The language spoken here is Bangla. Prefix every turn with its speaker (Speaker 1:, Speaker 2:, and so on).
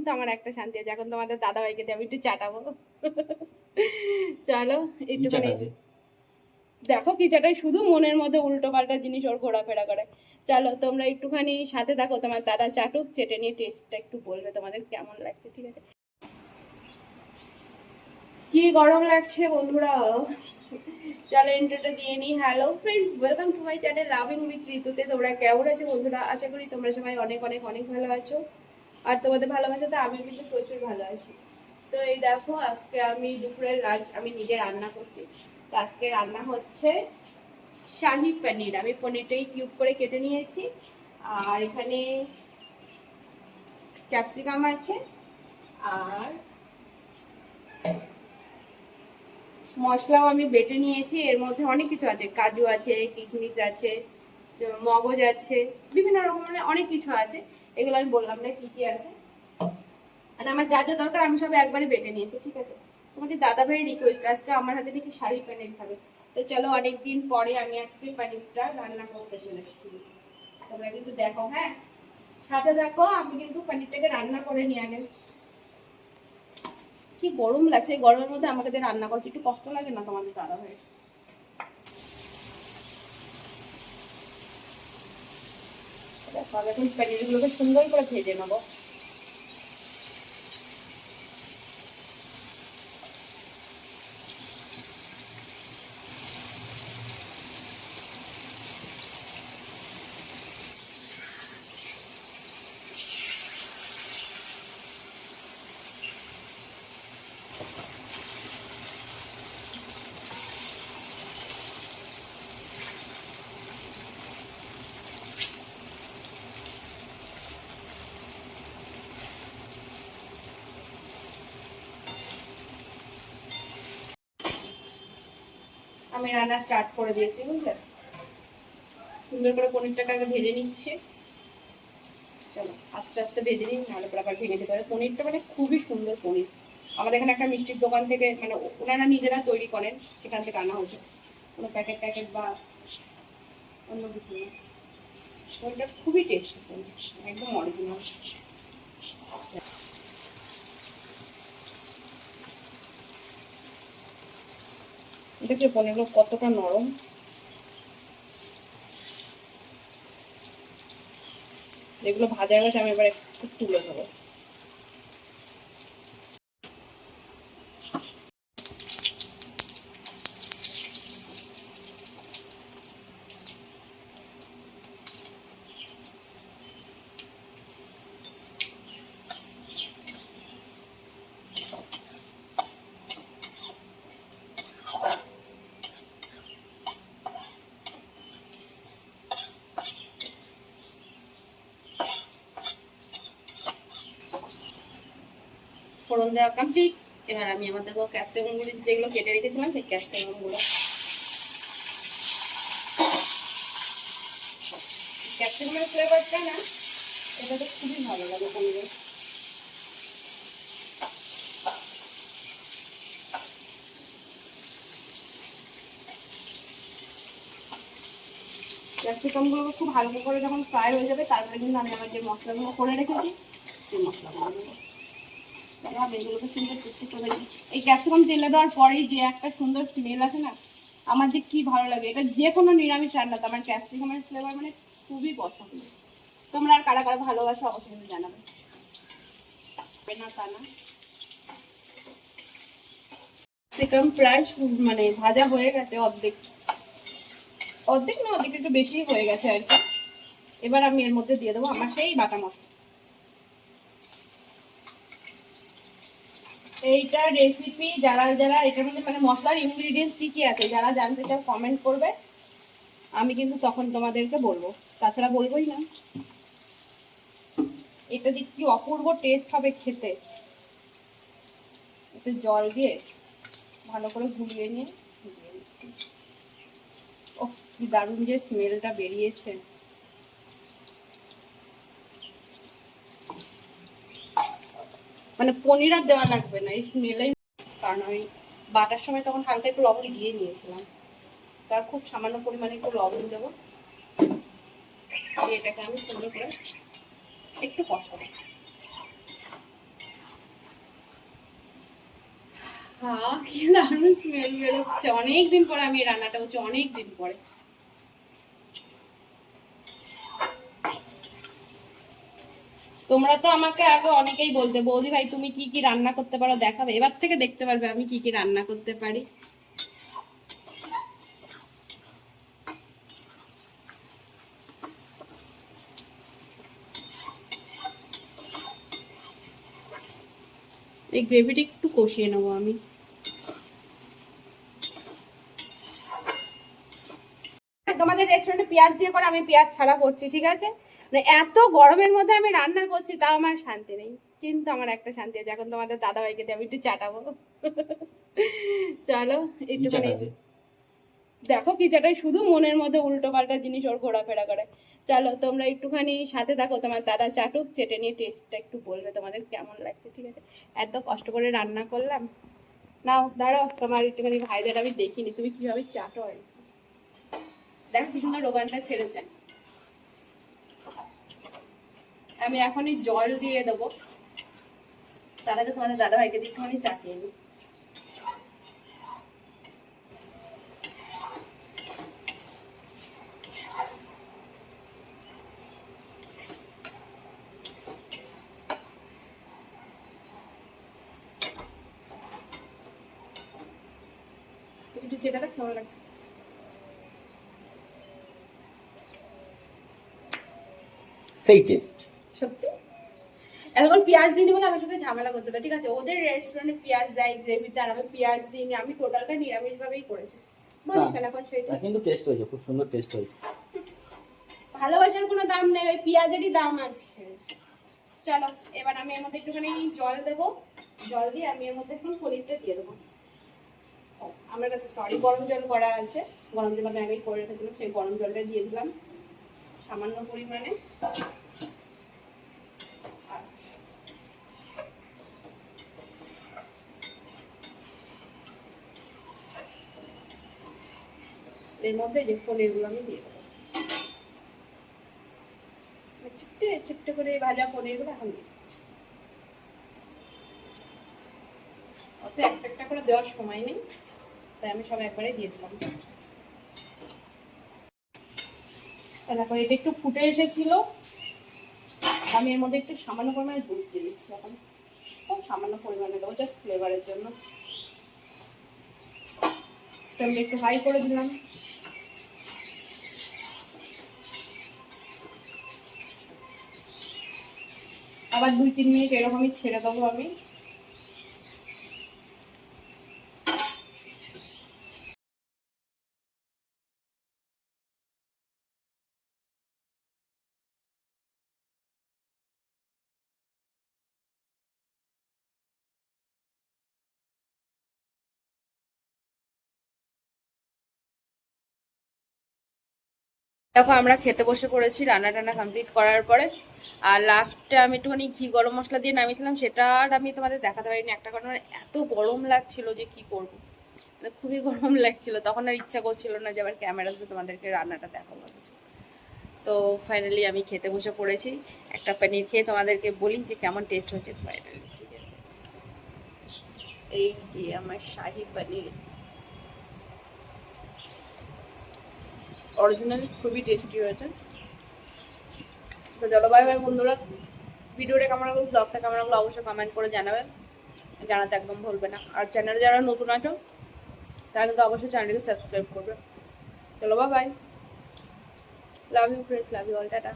Speaker 1: তো আমার একটা শান্তি আছে, এখন তোমাদের দাদাভাইকে দিয়ে আমি একটু চাটাবো। চলো একটুখানি দেখো কি চাটাই, শুধু মনের মধ্যে উল্টো পাল্টা জিনিস ওর ঘোরাফেরা করে। চলো তোমরা একটুখানি সাথে থাকো, তোমার দাদা চাটুক, চেটে নিয়ে টেস্টটা একটু বলবে তোমাদের কেমন লাগছে, ঠিক আছে? কি গরম লাগছে বন্ধুরা, চলো ইন্ট্রোটা দিয়ে নিই। Hello friends, welcome to my channel loving with ঋতুতে। তোমরা কেমন আছো বন্ধুরা? আশা করি তোমরা সবাই অনেক অনেক অনেক ভালো আছো, আর তোমাদের ভালোবাসাতে আমিও কিন্তু প্রচুর ভালো আছি। তো এই দেখো, আজকে আমি দুপুরের লাঞ্চ আমি নিজে রান্না করছি। তো আজকে রান্না হচ্ছে শাহি পনির। আমি পনিরটাই কিউব করে কেটে নিয়েছি, আর এখানে ক্যাপসিকাম আছে, আর মশলাও আমি বেটে নিয়েছি। এর মধ্যে অনেক কিছু আছে, কাজু আছে, কিশমিশ আছে, মগজ আছে, বিভিন্ন রকমের অনেক কিছু আছে। এগুলো আমি বললাম না কি কি আছে, আর আমার যা যা দরকার আমি সব একবারে বেটে নিয়েছি, ঠিক আছে? তোমাদের দাদা ভাইয়ের রিকোয়েস্ট, আজকে আমার হাতে নাকি শাহি পনির খাবে। তো চলো, অনেকদিন পরে আমি আজকে পনিরটা রান্না করতে চলেছি। তোমরা কিন্তু দেখো, হ্যাঁ সাথে দেখো, আমি কিন্তু পনিরটাকে রান্না করে নিয়ে আগে। কি গরম লাগছে, এই গরমের মধ্যে আমাকে দিয়ে রান্না করতে একটু কষ্ট লাগে না তোমাদের দাদা ভাইয়ের? এখন পনিরগুলোকে সুন্দর করে ভেজে নেবো। আমি রান্না স্টার্ট করে দিয়েছি, বুঝলে? সুন্দর করে পনিরটাকে আগে ভেজে নিচ্ছে। চলো আস্তে আস্তে ভেজে নিই, নাহলে পরে আবার ভেঙে যেতে পারে। পনিরটা মানে খুবই সুন্দর পনির। আমাদের এখানে একটা মিষ্টির দোকান থেকে, মানে ওনারা নিজেরা তৈরি করেন, সেখান থেকে আনা হয়েছে, কোনো প্যাকেট ট্যাকেট বা অন্য কিছু না। পনিরটা খুবই টেস্টি, একদম অরিজিনাল। দেখলে পনিরগুলো কতটা নরম। যেগুলো ভাজা গেছে আমি এবার একটু তুলে দেবো। ফোড়ন দেওয়া কমপ্লিট। এবার আমি আমার দেবো ক্যাপসিকামগুলো, যেগুলো কেটে রেখেছিলাম সেই ক্যাপসিকামগুলো। ক্যাপসিকামের ফ্লেভারটা না, এটা তো খুবই ভালো লাগে পনিরে। ক্যাপসিকামগুলো খুব হালকা করে যখন ফ্রাই হয়ে যাবে, তারপরে কিন্তু আমি আমার যে মশলাগুলো করে রেখেছি সেই মশলাগুলো দেবো। আমি এগুলোকে সুন্দর টেস্টি করে দিই। এই ক্যাপসিকাম তেলে দেওয়ার পরেই যে একটা সুন্দর স্মেল আছে না, আমার যে কি ভালো লাগে। এটা যে কোনো নিরামিষ রান্নাতে আমার ক্যাপসিকামের ফ্লেভার মানে খুবই পছন্দ। তোমরা আর কারা কারা ভালোবাসো অবশ্যই জানাবে, না তা না। ক্যাপসিকাম প্রায় মানে ভাজা হয়ে গেছে, অর্ধেক, অর্ধেক না অর্ধেক একটু বেশি হয়ে গেছে আর কি। এবার আমি এর মধ্যে দিয়ে দেবো আমার সেই বাটা মশলা। এইটা রেসিপি যারা যারা এটার মধ্যে মানে মশলার ইনগ্রিডিয়েন্টস কি কি আছে যারা জানতে চাও কমেন্ট করবে, আমি কিন্তু তখন তোমাদেরকে বলবো, তাছাড়া বলবোই না। এটা যে কি অপূর্ব টেস্ট হবে খেতে। একটু জল দিয়ে ভালো করে গুলিয়ে নিয়ে দিয়ে দিচ্ছি। ও কি দারুণ যে স্মেলটা বেরিয়েছে। মানে পনির আর দেওয়া লাগবে না, এই স্মেলেই। কারণ আমি বাটার সময় তখন হালকা একটু লবণ দিয়ে নিয়েছিলাম, তার খুব সামান্য পরিমাণে একটু লবণ দেবো, দিয়ে এটাকে আমি সুন্দর করে একটু কষাবো। কি দারুণ স্মেল বেরোচ্ছে। অনেকদিন পরে আমি এই রান্নাটা হচ্ছে, অনেকদিন পরে। তোমরা তো আমাকে আগে অনেকেই বলতে, বৌদি ভাই তুমি কি কি রান্না করতে পারো দেখাবে। এবার থেকে দেখতে পারবে আমি কি কি রান্না করতে পারি। এই গ্রেভিটা একটু কষিয়ে নেবো আমি। তোমাদের রেস্টুরেন্টে পেঁয়াজ দিয়ে করে, আমি পেঁয়াজ ছাড়া করছি, ঠিক আছে? মানে এত গরমের মধ্যে আমি রান্না করছি, তাও আমার শান্তি নেই। কিন্তু আমার একটা শান্তি আছে, এখন তোমাদের দাদা ভাইকে দিয়ে আমি একটু চাটাবো। চলো একটুখানি দেখো কি চাটাই, শুধু মনের মধ্যে উল্টো পাল্টা জিনিস ওর ঘোরাফেরা করে। চলো তোমরা একটুখানি সাথে থাকো, তোমার দাদা চাটুক, চেটে নিয়ে টেস্টটা একটু বলবে তোমাদের কেমন লাগছে, ঠিক আছে? এত কষ্ট করে রান্না করলাম। নাও দাঁড়াও, তোমার একটুখানি ভাইদের আমি দেখিনি তুমি কিভাবে চাটো। আর দেখো কি সুন্দর রোগানটা ছেড়েছে। আমি এখনই জল দিয়ে দেবো, তার আগে তোমাদের দাদা ভাইকে দিয়ে একটুখানি চাটিয়ে নিই। একটু চেটাটা কেমন লাগছে?
Speaker 2: সেই টেস্ট
Speaker 1: সত্যি। এখন পেঁয়াজ দিইনি বলে আমার সাথে ঝামেলা করছিল, ঠিক আছে? ওদের রেস্টুরেন্টে পেঁয়াজ দেয় গ্রেভিতে, আর আমি পেঁয়াজ দিইনি। আমি টোটালটা নিরামিষ ভাবেই করেছি, বুঝিস না? এখন সেটা
Speaker 2: কিন্তু টেস্ট হয়েছে, খুব সুন্দর টেস্ট হয়েছে।
Speaker 1: ভালোবাসার কোনো দাম নেই, ওই পেঁয়াজেরই দাম আছে। চলো এবার আমি এর মধ্যে একটুখানি জল দেবো, জল দিয়ে আমি এর মধ্যে একটু পনিরটা দিয়ে দেবো। আমার কাছে সরি গরম জল করা আছে, গরম জল আমি আগেই করে রেখেছিলাম, সেই গরম জলটা দিয়ে দিলাম সামান্য পরিমাণে। এর মধ্যে যে পনিরগুলো আমি দিয়ে দেবো, চিপটে চিপটে করে ভাজা পনিরগুলো এখন দিয়ে দিচ্ছি। অত একটা একটা করে দেওয়ার সময় নেই, তাই আমি সব একবারে দিয়ে দিলাম। দেখো এটা একটু ফুটে এসেছিল, আমি এর মধ্যে একটু সামান্য পরিমাণে দুধ দিয়ে দিচ্ছি। এখন খুব সামান্য পরিমাণে দেবো, জাস্ট ফ্লেভারের জন্য। আমি একটু হাই করে দিলাম। আবার 2-3 মিনিট এরকমই ছেড়ে দেবো আমি। দেখো আমরা খেতে বসে পড়েছি রান্না টান্না কমপ্লিট করার পরে। আর লাস্টে আমি একটুখানি ঘি গরম মশলা দিয়ে নামিয়েছিলাম, সেটা আর আমি তোমাদের দেখাতে পারিনি। একটা কারণ মানে এত গরম লাগছিল যে কি করব, মানে খুবই গরম লাগছিল, তখন আর ইচ্ছা করছিল না যে আবার ক্যামেরাতে তোমাদেরকে রান্নাটা দেখাবো কিছু। তো ফাইনালি আমি খেতে বসে পড়েছি। একটা পনির খেয়ে তোমাদেরকে বলি যে কেমন টেস্ট হয়েছে ফাইনালি, ঠিক আছে? এই যে আমার শাহি পনির, অরিজিনালি খুবই টেস্টি হয়েছে। তো চলো বাই বাই বন্ধুরা, ভিডিওটা কেমন লাগলো, ব্লগটা কেমন লাগলো অবশ্যই কমেন্ট করে জানাবেন, জানাতে একদম ভুলবে না। আর চ্যানেলে যারা নতুন আছো তারা কিন্তু অবশ্যই চ্যানেলটিকে সাবস্ক্রাইব করবে। চলো bye bye, love you friends, love you all, tata.